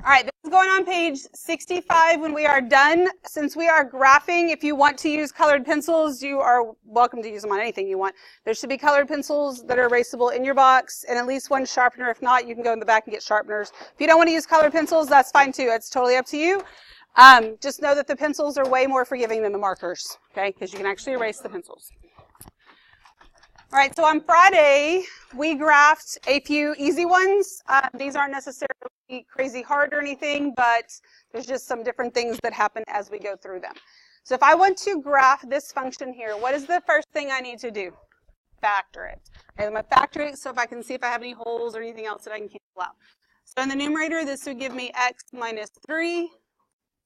All right, this is going on page 65 when we are done. Since we are graphing, if you want to use colored pencils, you are welcome to use them on anything you want. There should be colored pencils that are erasable in your box and at least one sharpener. If not, you can go in the back and get sharpeners. If you don't want to use colored pencils, that's fine too. It's totally up to you. Just know that the pencils are way more forgiving than the markers, okay, because you can actually erase the pencils. All right, so on Friday, we graphed a few easy ones. These aren't necessarily crazy hard or anything, but there's just some different things that happen as we go through them. So if I want to graph this function here, what is the first thing I need to do? Factor it. Okay, I'm going to factor it so if I can see if I have any holes or anything else that I can cancel out. So in the numerator, this would give me x minus 3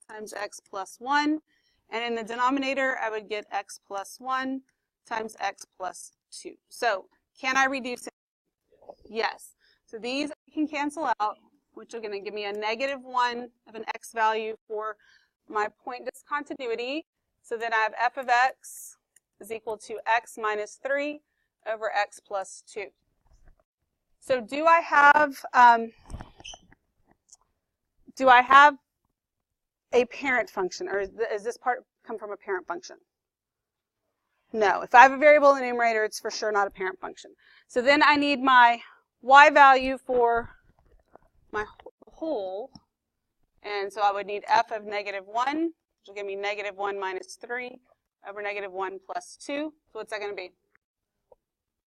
times x plus 1. And in the denominator, I would get x plus 1 times x plus 2. So can I reduce it? Yes. So these I can cancel out, which are going to give me a -1 of an x value for my point discontinuity. So then I have f of x is equal to x minus 3 over x plus 2. So do I have a parent function, or is this part come from a parent function? No. If I have a variable in the numerator, it's for sure not a parent function. So then I need my y value for my whole, and so I would need f of -1, which will give me -1 minus 3 over -1 plus 2. So what's that going to be?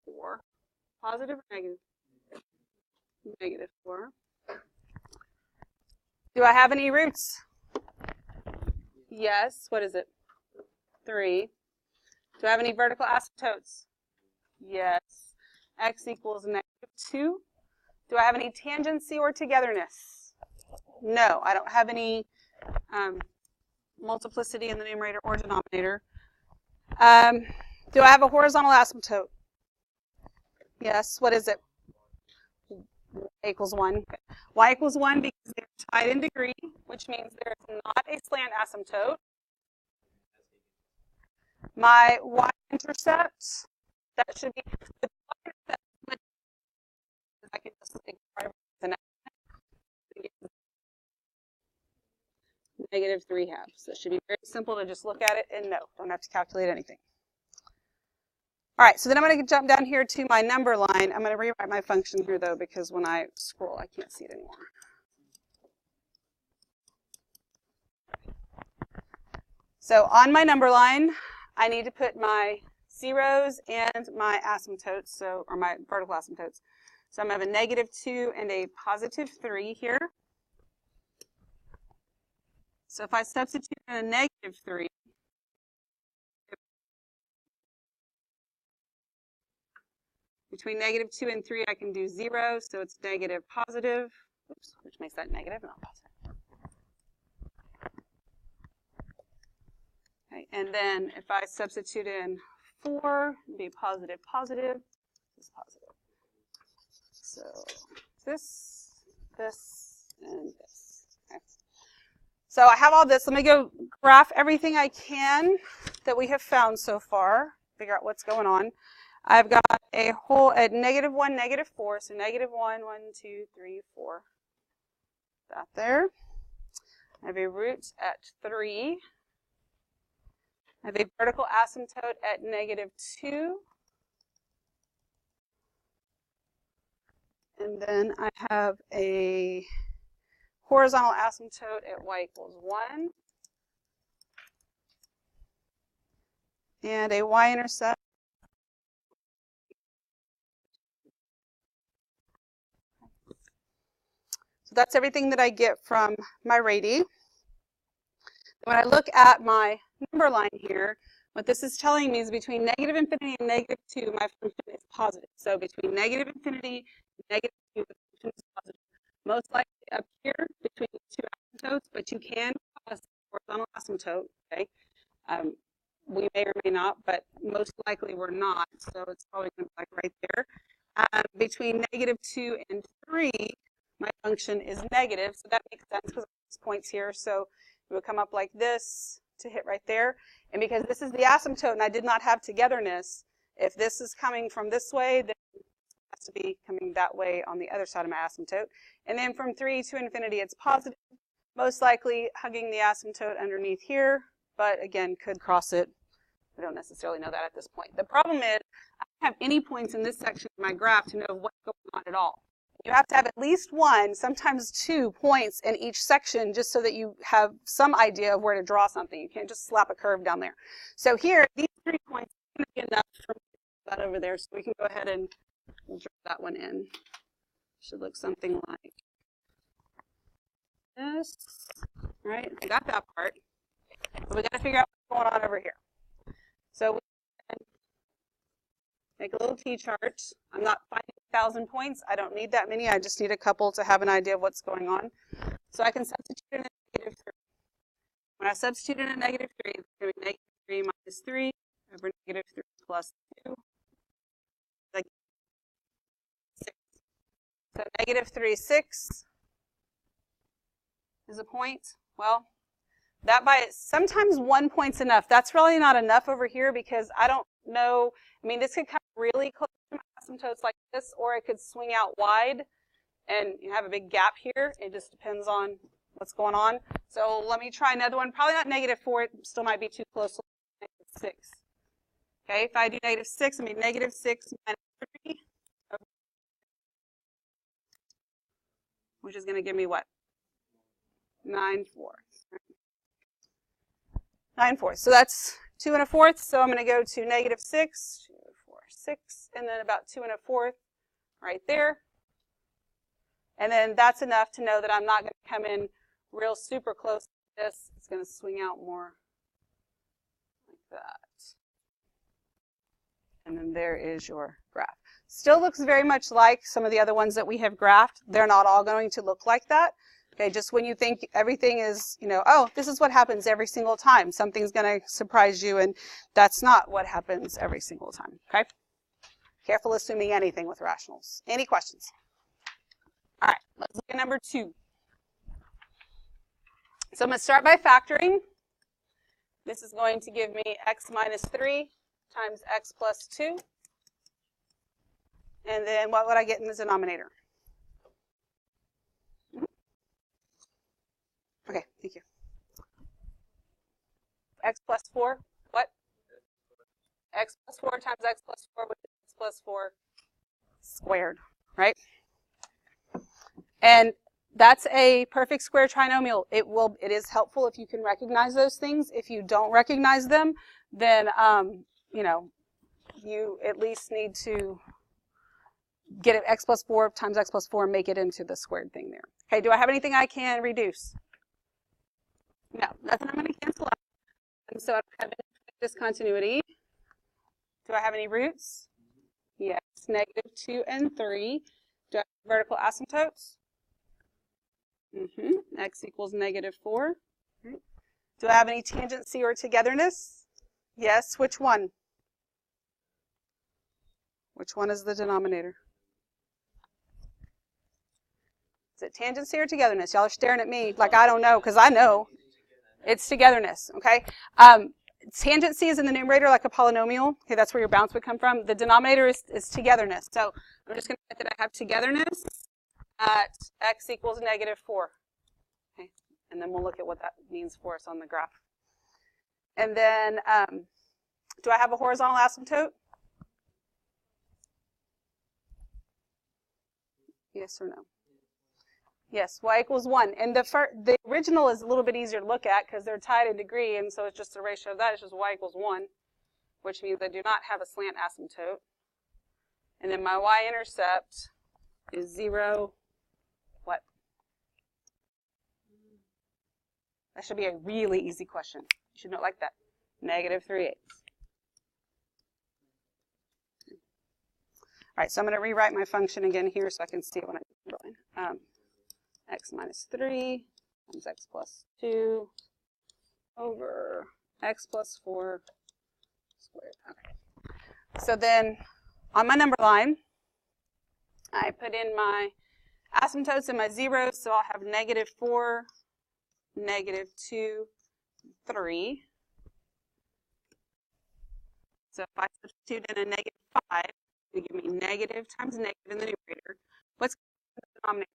4. Positive or negative? -4. Do I have any roots? Yes. What is it? 3. Do I have any vertical asymptotes? Yes. X equals -2. Do I have any tangency or togetherness? No, I don't have any multiplicity in the numerator or denominator. Do I have a horizontal asymptote? Yes. What is it? Y equals 1. Y equals 1 because they're tied in degree, which means there is not a slant asymptote. My y-intercept, that should be the y-intercept. I can just -3/2. So it should be very simple to just look at it and know. Don't have to calculate anything. All right, so then I'm going to jump down here to my number line. I'm going to rewrite my function here, though, because when I scroll, I can't see it anymore. So on my number line, I need to put my zeros and my asymptotes, or my vertical asymptotes. So I'm going to have a -2 and a +3 here. So if I substitute in a -3, between -2 and 3, I can do 0, so it's negative, positive, oops, which makes that negative, not positive. Okay, and then if I substitute in 4, it'd be positive, positive, this is positive. So this, and this. Okay. So I have all this. Let me go graph everything I can that we have found so far, figure out what's going on. I've got a whole at -1, -4, so -1, 1, 2, 3, 4. That there. I have a root at 3. I have a vertical asymptote at -2. And then I have a horizontal asymptote at y equals 1. And a y-intercept. So that's everything that I get from my radii. When I look at my number line here, what this is telling me is between -infinity and -2, my function is positive. So between -infinity and -2, the function is positive. Most likely up here between the two asymptotes, but you can cross a horizontal asymptote. Okay, we may or may not, but most likely we're not. So it's probably going to be like right there. Between -2 and 3, my function is negative. So that makes sense because there's points here. So it would come up like this to hit right there. And because this is the asymptote and I did not have togetherness, if this is coming from this way, then to be coming that way on the other side of my asymptote. And then from 3 to infinity, it's positive, most likely hugging the asymptote underneath here, but again, could cross it. We don't necessarily know that at this point. The problem is I don't have any points in this section of my graph to know what's going on at all. You have to have at least 1, sometimes 2 points in each section just so that you have some idea of where to draw something. You can't just slap a curve down there. So here, these 3 points are going to be enough for that over there, so we can go ahead and draw that one in. Should look something like this. Right? I got that part. But we got to figure out what's going on over here. So we can make a little T-chart. I'm not finding 1,000 points. I don't need that many. I just need a couple to have an idea of what's going on. So I can substitute in a negative 3. When I substitute in a negative 3, it's going to be negative 3 minus 3 over negative 3 plus 2. Like 6. So negative 3, 6 is a point. Well, that by sometimes 1 point's enough. That's really not enough over here because I don't know. I mean, this could come really close to my asymptotes like this, or it could swing out wide and you have a big gap here. It just depends on what's going on. So let me try another one. Probably not negative 4. It still might be too close to negative 6. Okay, if I do negative 6, I mean negative 6 minus 3, which is going to give me what? 9/4. 9/4. So that's 2 1/4. So I'm going to go to negative 6, 2 4, 6, and then about 2 1/4 right there. And then that's enough to know that I'm not going to come in real super close to this. It's going to swing out more like that. And then there is your graph. Still looks very much like some of the other ones that we have graphed. They're not all going to look like that. Okay, just when you think everything is, oh, this is what happens every single time. Something's going to surprise you, and that's not what happens every single time. Okay? Careful assuming anything with rationals. Any questions? All right, let's look at number 2. So I'm going to start by factoring. This is going to give me x minus 3 times x plus 2. And then what would I get in the denominator? Okay, thank you. X plus 4, what? X plus 4 times x plus 4, which is x plus 4 squared, right? And that's a perfect square trinomial. It is helpful if you can recognize those things. If you don't recognize them, then you at least need to get it x plus 4 times x plus 4 and make it into the squared thing there. Okay, do I have anything I can reduce? No, nothing I'm going to cancel out. And so I have any discontinuity. Do I have any roots? Yes, negative 2 and 3. Do I have vertical asymptotes? X equals negative 4. Do I have any tangency or togetherness? Yes, which one? Which one is the denominator? Is it tangency or togetherness? Y'all are staring at me like I don't know, because I know. It's togetherness, okay? Tangency is in the numerator like a polynomial. Okay, that's where your bounce would come from. The denominator is togetherness. So I'm just going to write that I have togetherness at x equals negative 4. Okay, and then we'll look at what that means for us on the graph. And then, do I have a horizontal asymptote? Yes or no? Yes, y equals 1. And the original is a little bit easier to look at because they're tied in degree, and so it's just a ratio of that. It's just y equals 1, which means I do not have a slant asymptote. And then my y-intercept is 0, what? That should be a really easy question. You should know it like that. Negative 3/8. All right, so I'm going to rewrite my function again here so I can see what I'm doing. X minus 3 times x plus 2 over x plus 4 squared. Okay. So then on my number line, I put in my asymptotes and my zeros, so I'll have negative 4, negative 2, 3. So if I substitute in a negative 5, going to give me negative times negative in the numerator. What's the denominator?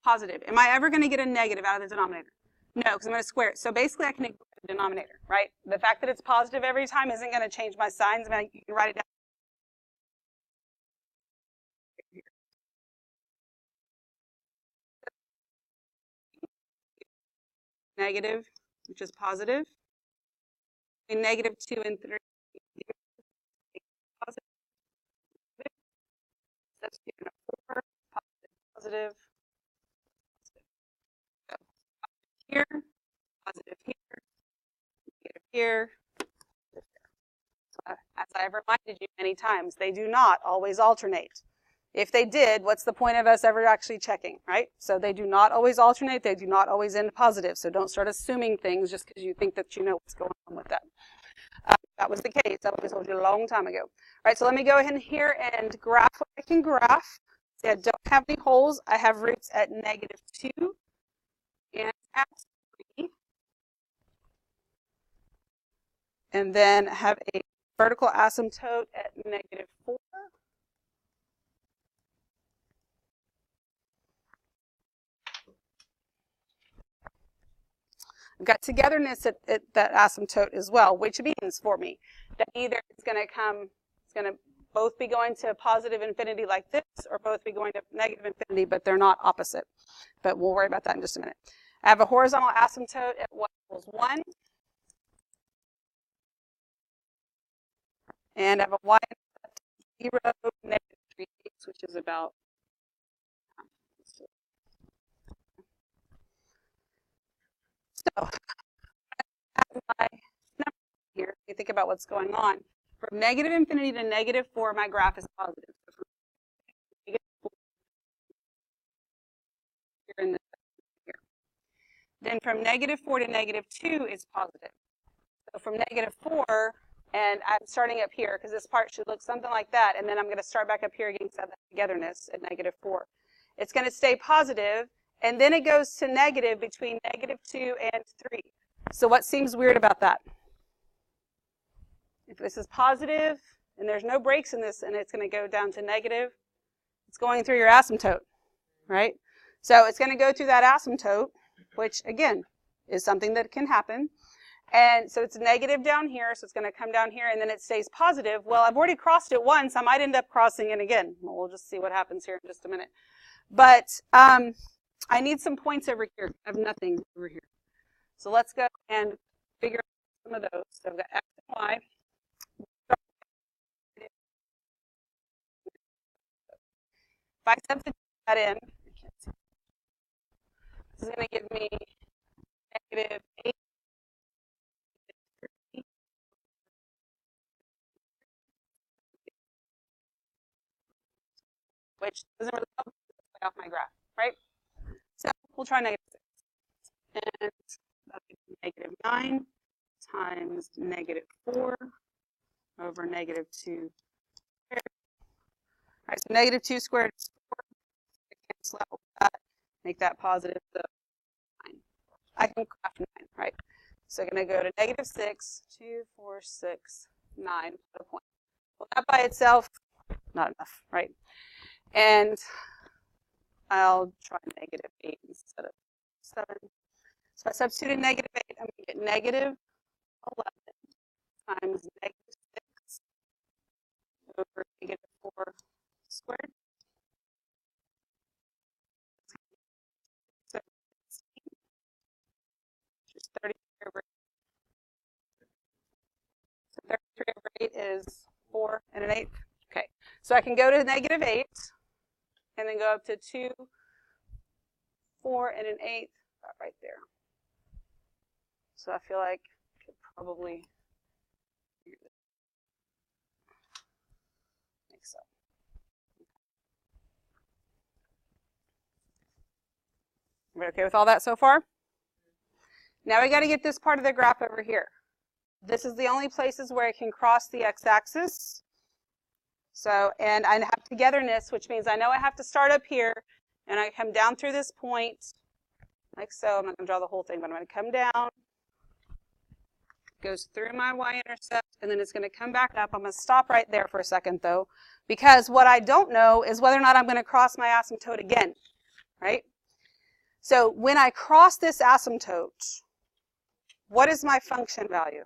Positive. Am I ever going to get a negative out of the denominator? No, because I'm going to square it. So basically, I can ignore the denominator, right? The fact that it's positive every time isn't going to change my signs. I mean, you can write it down. Negative, which is positive. And negative 2 and 3. Positive. Substitute in a 4. Positive. So, here. Positive here. Negative here. As I have reminded you many times, they do not always alternate. If they did, what's the point of us ever actually checking, right? So they do not always alternate. They do not always end positive. So don't start assuming things just because you think that you know what's going on with that. That was the case. That was told you a long time ago. All right, so let me go ahead here and graph what I can graph. See, I don't have any holes. I have roots at negative 2 and at 3. And then I have a vertical asymptote at negative 4. I've got togetherness at that asymptote as well, which means for me that either it's going to both be going to positive infinity like this, or both be going to negative infinity, but they're not opposite. But we'll worry about that in just a minute. I have a horizontal asymptote at y equals 1. And I have a y intercept 0, negative 3, which is about so my number here, you think about what's going on. From negative infinity to negative 4, my graph is positive. So from here in this here. Then from negative 4 to negative 2 is positive. So from negative 4, and I'm starting up here because this part should look something like that, and then I'm going to start back up here against that togetherness at negative 4. It's going to stay positive, and then it goes to negative between negative 2 and 3. So what seems weird about that? If this is positive, and there's no breaks in this, and it's going to go down to negative, it's going through your asymptote, right? So it's going to go through that asymptote, which, again, is something that can happen. And so it's negative down here, so it's going to come down here, and then it stays positive. Well, I've already crossed it once. I might end up crossing it again. Well, we'll just see what happens here in just a minute. But I need some points over here. I have nothing over here. So let's go and figure out some of those. So I've got x and y. If I substitute that in, this is going to give me negative 8. Which doesn't really help me off my graph, right? So we'll try negative 6. And that'll be negative 9 times negative 4 over negative 2 squared. All right, so negative 2 squared is 4. I cancel out with that, make that positive, so 9. I can graph 9, right? So I'm going to go to negative 6, 2, 4, 6, 9, put a point. Well, that by itself, not enough, right? And I'll try negative 8 instead of 7. So I substitute negative 8, I'm going to get negative 11 times negative 6 over negative 4 squared. So which is 33 over 8. So 33 over 8 is 4 and an 8. Okay, so I can go to negative 8. And then go up to 2, 4, and an 8 right there. So I feel like I could probably figure this. I think so. Everybody okay with all that so far? Now we got to get this part of the graph over here. This is the only places where it can cross the x-axis. So, and I have togetherness, which means I know I have to start up here, and I come down through this point, like so. I'm not going to draw the whole thing, but I'm going to come down, goes through my y-intercept, and then it's going to come back up. I'm going to stop right there for a second, though, because what I don't know is whether or not I'm going to cross my asymptote again, right? So when I cross this asymptote, what is my function value?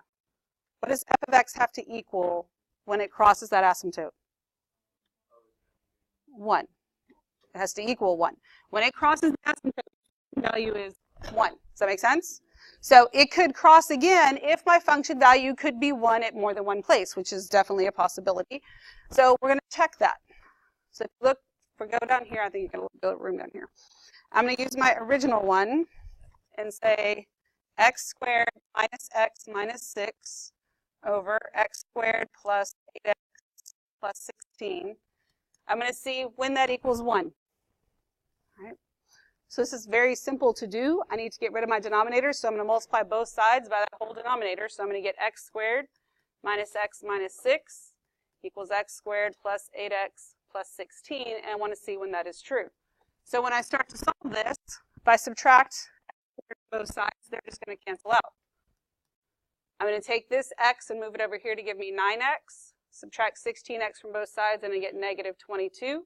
What does f of x have to equal when it crosses that asymptote? 1. It has to equal 1. When it crosses the asymptote, value is 1. Does that make sense? So it could cross again if my function value could be 1 at more than one place, which is definitely a possibility. So we're going to check that. So if you look, if we go down here, I think you can build room down here. I'm going to use my original one and say x squared minus x minus 6 over x squared plus 8x plus 16. I'm going to see when that equals 1. All right. So this is very simple to do. I need to get rid of my denominator, so I'm going to multiply both sides by that whole denominator. So I'm going to get x squared minus x minus 6 equals x squared plus 8x plus 16, and I want to see when that is true. So when I start to solve this, if I subtract both sides, they're just going to cancel out. I'm going to take this x and move it over here to give me 9x, subtract 16x from both sides, and I get negative 22.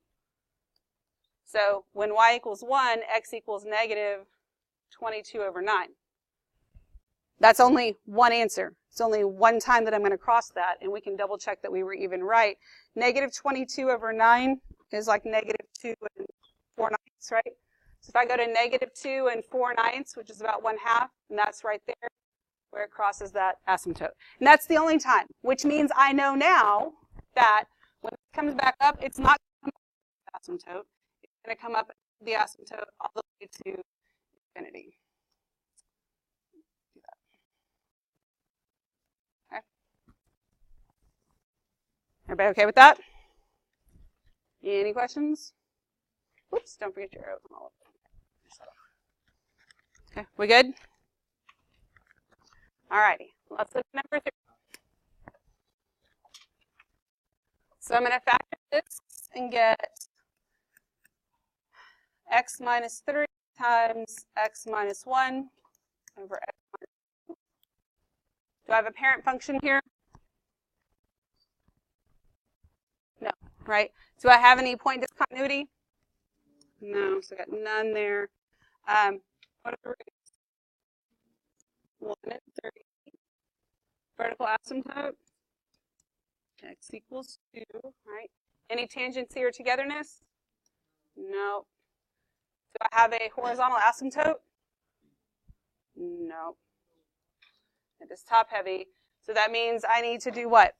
So when y equals 1, x equals negative 22 over 9. That's only one answer. It's only one time that I'm going to cross that, and we can double check that we were even right. Negative 22 over 9 is like negative 2 and 4/9, right? So if I go to negative 2 and 4/9, which is about 1/2, and that's right there where it crosses that asymptote. And that's the only time, which means I know now that when it comes back up, it's not going to come up with the asymptote. Going to come up the asymptote all the way to infinity. Okay. Everybody okay with that? Any questions? Oops, don't forget your arrows on all of them. Okay, we good? All righty, let's look at number 3. So I'm going to factor this and get x minus 3 times x minus 1 over x minus 2. Do I have a parent function here? No, right? Do I have any point discontinuity? No, so I got none there. What are the roots? 1 and 3. Vertical asymptote, x equals 2, right? Any tangency or togetherness? No. Do I have a horizontal asymptote? No. It is top heavy. So that means I need to do what?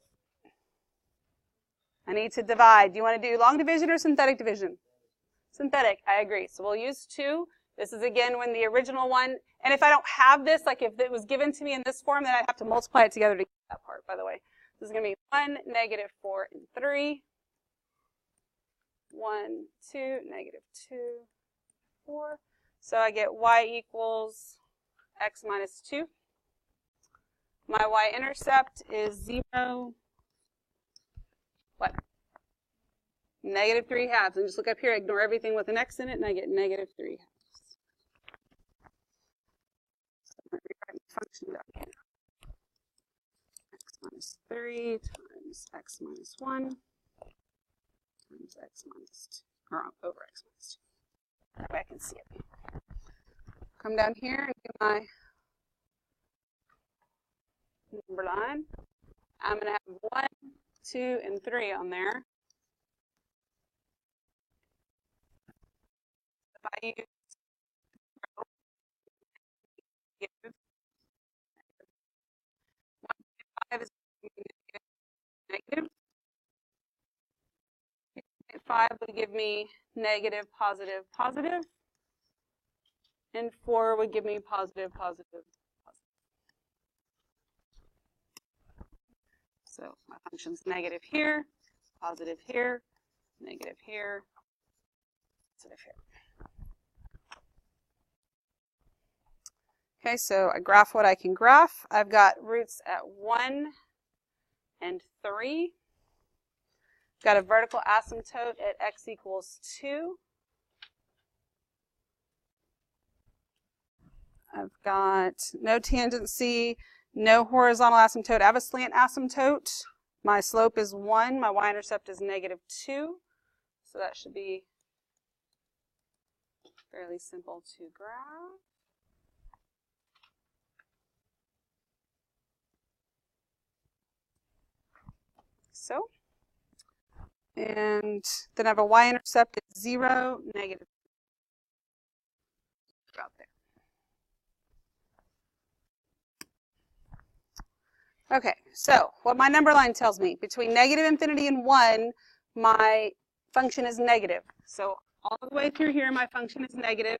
I need to divide. Do you want to do long division or synthetic division? Synthetic, I agree. So we'll use 2. This is again when the original one, and if I don't have this, like if it was given to me in this form, then I'd have to multiply it together to get that part, by the way. This is going to be 1, negative 4, and 3. 1, 2, negative 2. 4. So I get y equals x minus 2. My y-intercept is 0. What? Negative 3/2. And just look up here, ignore everything with an x in it, and I get negative 3/2. So I'm going to rewrite my function down here. X minus 3 times x minus 1 times x minus 2, or over x minus 2. That way I can see it. Come down here and do my number line. I'm going to have 1, 2, and 3 on there. If I use 0, 1.5 is negative. 5 would give me negative, positive, positive. And 4 would give me positive, positive, positive. So my function's negative here, positive here, negative here, positive here. Okay, so I graph what I can graph. I've got roots at 1 and 3. Got a vertical asymptote at x equals 2. I've got no tangency, No horizontal asymptote. I have a slant asymptote. My slope is 1. My y-intercept is -2. So that should be fairly simple to graph. So, and then I have a y-intercept at 0, -2. Out there. Okay, so what my number line tells me, between -infinity and 1, my function is negative. So all the way through here, my function is negative.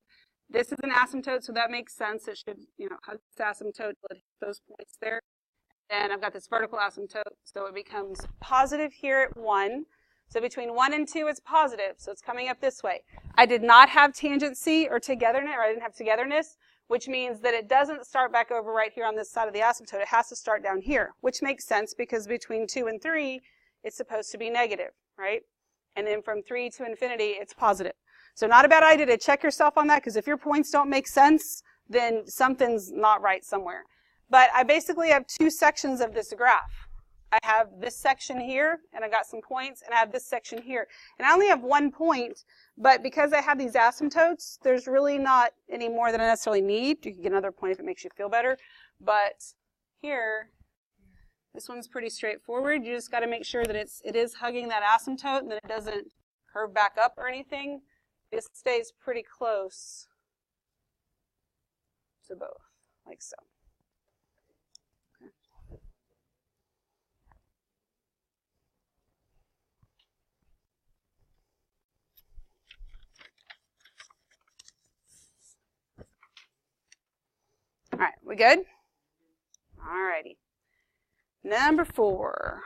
This is an asymptote, so that makes sense. It should, hug this asymptote, let it hit those points there. And I've got this vertical asymptote, so it becomes positive here at 1. So between 1 and 2, it's positive, so it's coming up this way. I did not have tangency or togetherness, or I didn't have togetherness, which means that it doesn't start back over right here on this side of the asymptote. It has to start down here, which makes sense because between 2 and 3, it's supposed to be negative, right? And then from 3 to infinity, it's positive. So not a bad idea to check yourself on that, because if your points don't make sense, then something's not right somewhere. But I basically have 2 sections of this graph. I have this section here, and I got some points, and I have this section here. And I only have 1 point, but because I have these asymptotes, there's really not any more than I necessarily need. You can get another point if it makes you feel better. But here, this one's pretty straightforward. You just got to make sure that it is hugging that asymptote and that it doesn't curve back up or anything. This stays pretty close to both, like so. All right, we good? All righty. Number 4.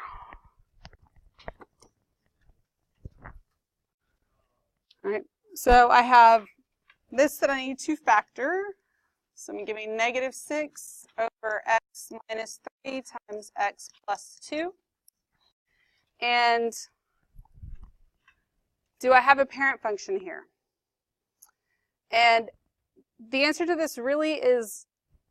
All right, so I have this that I need to factor. So I'm giving -6 over x minus 3 times x plus 2. And do I have a parent function here? And the answer to this really is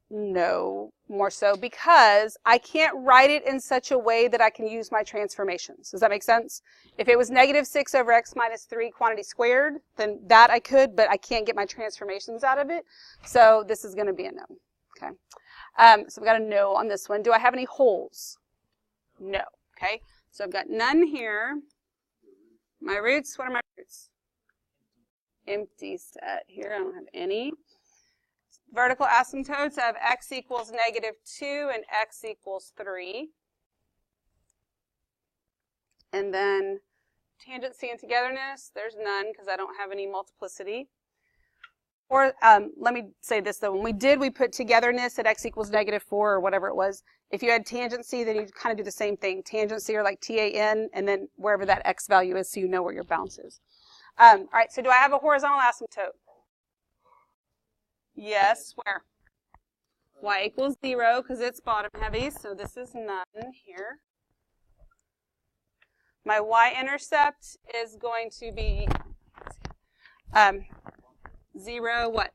no, more so, because I can't write it in such a way that I can use my transformations. Does that make sense? If it was -6 over x minus 3 quantity squared, then that I could, but I can't get my transformations out of it. So this is going to be a no. Okay. So I've got a no on this one. Do I have any holes? No. Okay. So I've got none here. My roots, what are my roots? Empty set here. I don't have any. Vertical asymptotes, I have x equals -2 and x equals 3. And then tangency and togetherness, there's none because I don't have any multiplicity. Or let me say this though, when we put togetherness at x equals -4 or whatever it was. If you had tangency, then you'd kind of do the same thing. Tangency or like TAN, and then wherever that x value is so you know where your bounce is. All right, so do I have a horizontal asymptote? Yes, where? Y equals 0 because it's bottom heavy, so this is none here. My y-intercept is going to be 0, what?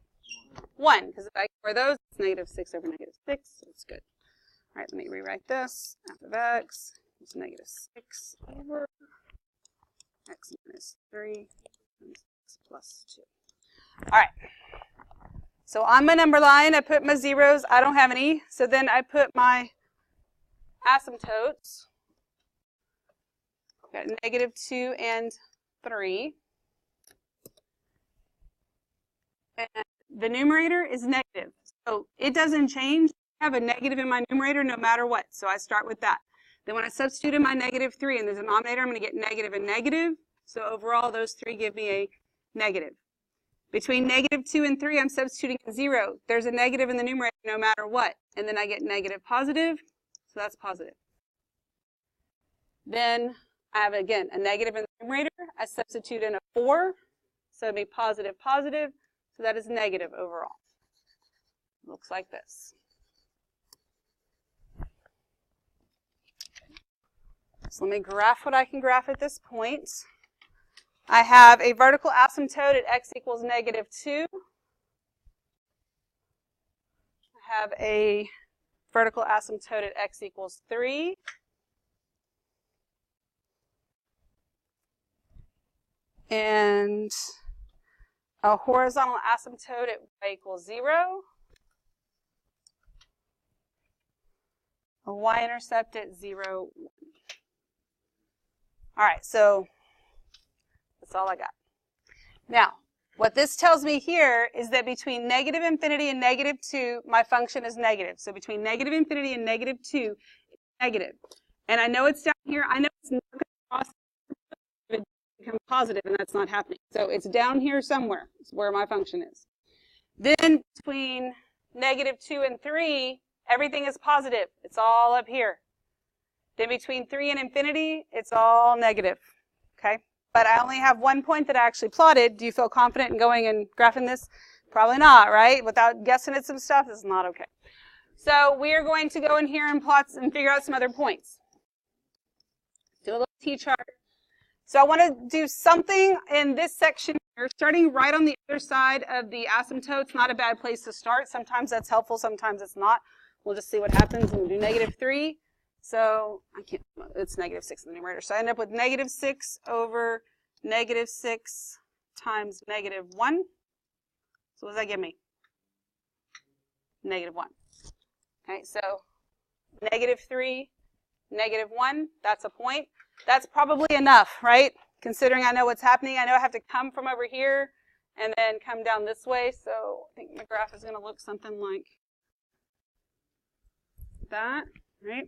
1, because if I ignore those, it's -6 over -6, so it's good. All right, let me rewrite this. F of x is -6 over x minus 3 times x plus 2. All right. So on my number line, I put my zeros. I don't have any. So then I put my asymptotes. Got -2 and 3. And the numerator is negative. So it doesn't change. I have a negative in my numerator no matter what. So I start with that. Then when I substitute in my -3 and there's a denominator, I'm going to get negative and negative. So overall, those 3 give me a negative. Between -2 and 3, I'm substituting a 0. There's a negative in the numerator no matter what. And then I get negative, positive. So that's positive. Then I have, again, a negative in the numerator. I substitute in a 4. So it'd be positive, positive. So that is negative overall. Looks like this. So let me graph what I can graph at this point. I have a vertical asymptote at x equals -2. I have a vertical asymptote at x equals 3. And a horizontal asymptote at y equals 0. A y-intercept at 0, 1. All right, so that's all I got. Now, what this tells me here is that between negative infinity and negative 2, my function is negative. So between negative infinity and negative 2, it's negative. And I know it's down here. I know it's not going to cross it become positive, and that's not happening. So it's down here somewhere. It's where my function is. Then between negative 2 and 3, everything is positive. It's all up here. Then between 3 and infinity, it's all negative. Okay? But I only have one point that I actually plotted. Do you feel confident in going and graphing this? Probably not, right? Without guessing at some stuff, this is not okay. So we are going to go in here and plot and figure out some other points. Do a little t-chart. So I want to do something in this section here, starting right on the other side of the asymptotes. Not a bad place to start. Sometimes that's helpful, sometimes it's not. We'll just see what happens. We'll do negative 3. So I can't, it's negative 6 in the numerator. So I end up with negative 6 over negative 6 times negative 1. So what does that give me? Negative 1. Okay, so negative 3, negative 1, that's a point. That's probably enough, right? Considering I know what's happening, I know I have to come from over here and then come down this way. So I think my graph is going to look something like that, right?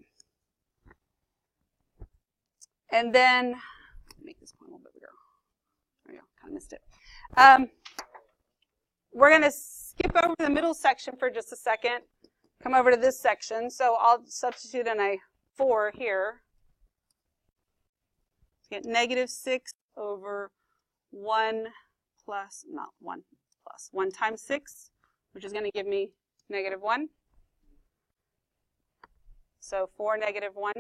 And then, make this point a little bit bigger. There we go, kind of missed it. We're going to skip over the middle section for just a second, come over to this section. So I'll substitute in a 4 here. Get negative 6 over 1 plus, not 1 plus, 1 times 6, which is going to give me negative 1. So 4, negative 1.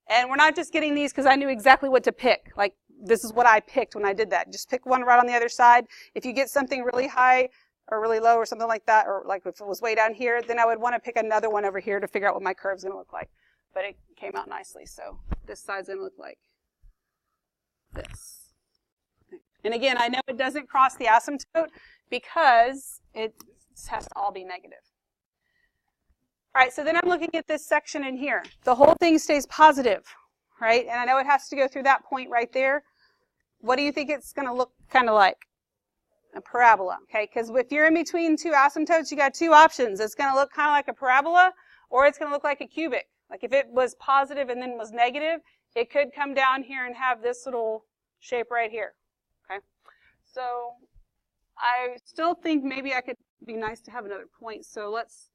And we're not just getting these because I knew exactly what to pick. Like, this is what I picked when I did that. Just pick one right on the other side. If you get something really high or really low or something like that, or like if it was way down here, then I would want to pick another one over here to figure out what my curve's going to look like. But it came out nicely. So this side's going to look like this. And again, I know it doesn't cross the asymptote because it has to all be negative. All right, so then I'm looking at this section in here. The whole thing stays positive, right? And I know it has to go through that point right there. What do you think it's going to look kind of like? A parabola, okay? Because if you're in between two asymptotes, you got two options. It's going to look kind of like a parabola, or it's going to look like a cubic. Like if it was positive and then was negative, it could come down here and have this little shape right here, okay? So I still think maybe I could be nice to have another point. So let's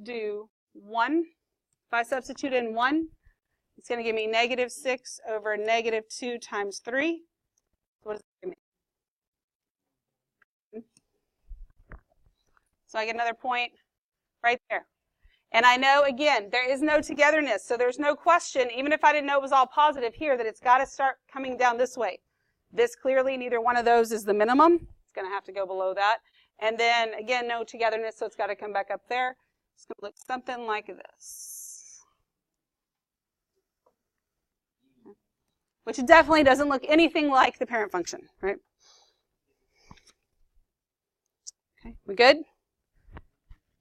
do 1. If I substitute in 1, it's going to give me negative 6 over negative 2 times 3. So what does that give me? So I get another point right there. And I know, again, there is no togetherness, so there's no question, even if I didn't know it was all positive here, that it's got to start coming down this way. This clearly, neither one of those is the minimum. It's going to have to go below that. And then, again, no togetherness, so it's got to come back up there. It's going to look something like this. Which definitely doesn't look anything like the parent function, right? Okay, we good?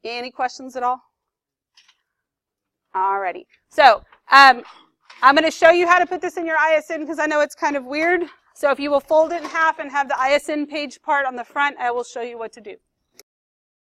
Any questions at all? Alrighty. So, I'm going to show you how to put this in your ISN because I know it's kind of weird. So if you will fold it in half and have the ISN page part on the front, I will show you what to do.